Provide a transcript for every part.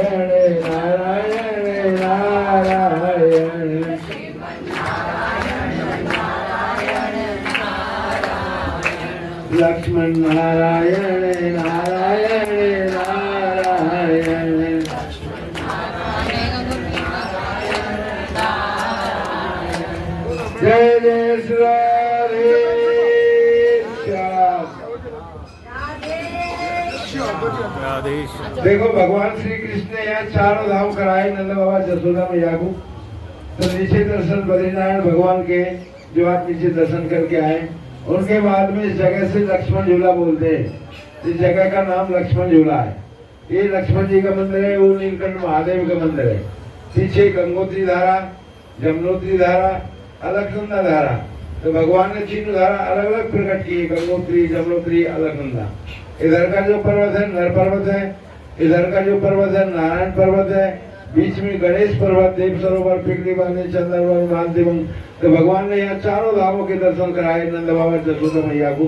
नारायण नारायण लक्ष्मण नारायण नारायण नारायण जय जय श्री श्याम। देखो भगवान श्री कृष्ण ने यहाँ चारों धाम कराए नंद बाबा जसोदा मैया को। तो नीचे दर्शन बद्रीनारायण भगवान के जो आप नीचे दर्शन करके आए, उनके बाद में इस जगह से लक्ष्मण झूला बोलते हैं। इस जगह का नाम लक्ष्मण झूला है। ये लक्ष्मण जी का मंदिर है, वो नीलकंठ महादेव का मंदिर है। पीछे गंगोत्री धारा, जमुनोत्री धारा, अलकनंदा धारा। तो भगवान ने तीन धारा अलग अलग प्रकट की, गंगोत्री, जमुनोत्री, अलकनंदा। इधर का जो पर्वत है नर पर्वत है, इधर का जो पर्वत है नारायण पर्वत है, बीच में गणेश पर्वत, देव सरोवर, पिगली बांधे, चंद्रवन, मानदेवम। तो भगवान ने यहाँ चारों धामों के दर्शन कराए नंद बाबा जसोदा मैया को।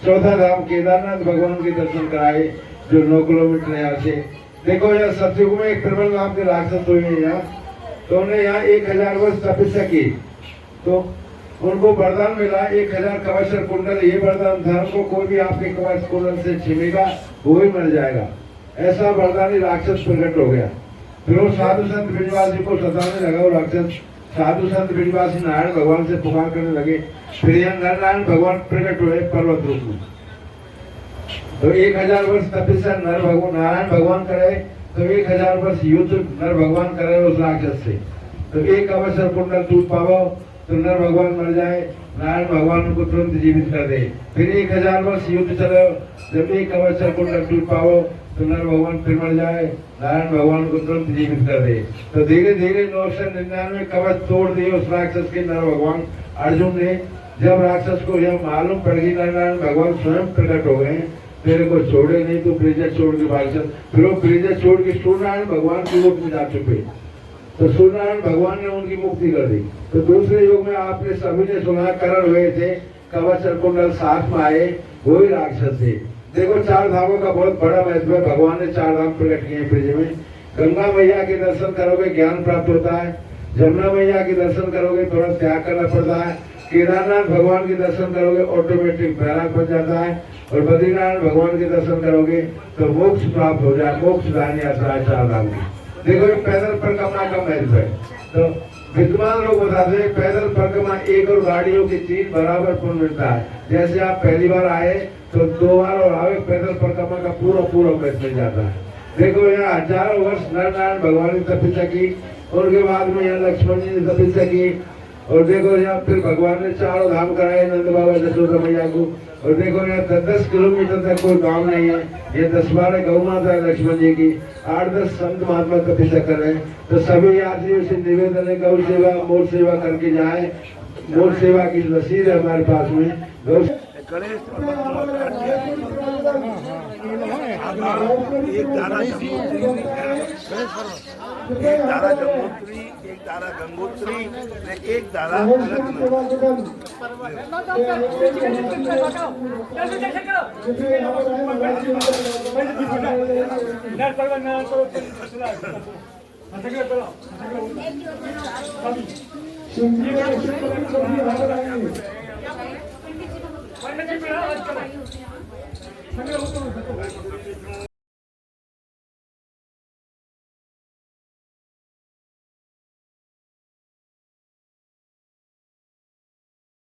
चौथा धाम केदारनाथ भगवान के दर्शन कराए जो 9 किलोमीटर यहाँ से। देखो यहाँ सतयुग में एक प्रबल नाम के राक्षस हुए यहाँ, तो उन्हें यहाँ 1000 वर्ष तपस्या की, तो उनको वरदान मिला 1000 कवच और कुंडल। ये वरदान था उनको, कोई भी आपके कवच कुंडल से छिमेगा वो ही मर जाएगा। ऐसा वरदानी राक्षस प्रकट हो गया। फिर वो साधु संत ब्रजवासी को सताने लगा। वो राक्षस साधु संत ब्रजवासी नारायण भगवान से पुकार करने लगे। फिर यहाँ नारायण भगवान प्रकट हुए पर्वत रूप में। तो 1000 वर्ष तपस्या नर भगवान नारायण भगवान करे, तो 1000 वर्ष युद्ध नर भगवान करे उस राक्षस से। तो एक कवच और कुंडल टूट पावो तो नर भगवान मर जाए, नारायण भगवान उनको तुरंत जीवित कर दे। फिर 1000 वर्ष युद्ध चले, जब एक कवच और कुंडल टूट पावो तो नर भगवान फिर मर जाए, नारायण भगवान को तुरंत जीवित कर दे। तो धीरे धीरे 999 कवच तोड़ दिए उस राक्षस के नर भगवान अर्जुन ने। जब राक्षस को यह मालूम पड़ गई नारायण भगवान स्वयं प्रकट हो गए, तेरे को छोड़े नहीं तो ब्रिजेश छोड़ के भाग चल। फिर वो ब्रिजेश छोड़ के सूर्यनारायण भगवान के रूप में जा चुके। तो सूर्यनारायण भगवान ने उनकी मुक्ति कर दी। तो दूसरे युग में आपने सभी ने सुना करण हुए थे, कवच और कुंडल साथ में आए, वही राक्षस थे। देखो 4 धामों का बहुत बड़ा महत्व है। भगवान ने 4 धाम प्रकट किए ब्रिज में। गंगा मैया के दर्शन करोगे ज्ञान प्राप्त होता है, जमुना मैया के दर्शन करोगे थोड़ा त्याग करना पड़ता है, केदारनाथ भगवान के दर्शन करोगे ऑटोमेटिक वैराग बन जाता है, और बद्रीनारायण भगवान के दर्शन करोगे तो मोक्ष प्राप्त हो जाए। मोक्ष दान यात्रा है 4 धाम की। देखो ये पैदल परिक्रमा का महत्व है। तो विद्वान लोग बताते हैं पैदल परिक्रमा 1 और गाड़ियों के 3 बराबर पुण्य मिलता है। जैसे आप पहली बार आए तो 2 बार और आवे, पैदल परिक्रमा का पूरा महत्व मिल जाता है। देखो यहाँ हजारों वर्ष नारायण भगवान ने तपस्या की, उनके बाद में यहाँ लक्ष्मण जी ने तपस्या की। और देखो यहाँ फिर भगवान ने 4 धाम कराए नंद बाबा जसोदा मैया को। और देखो यहाँ 10 किलोमीटर तक कोई गांव नहीं है। ये 10-12 गौ माता है लक्ष्मण जी की, 8-10 संत महात्मा तपस्या कर रहे हैं। तो सभी यात्रियों से निवेदन है गौ सेवा मोर सेवा करके जाए। मोर सेवा की रसीद है हमारे पास में। गौ गणेश एक दारा जमुनोत्री, एक दारा गंगोत्री, एक दारा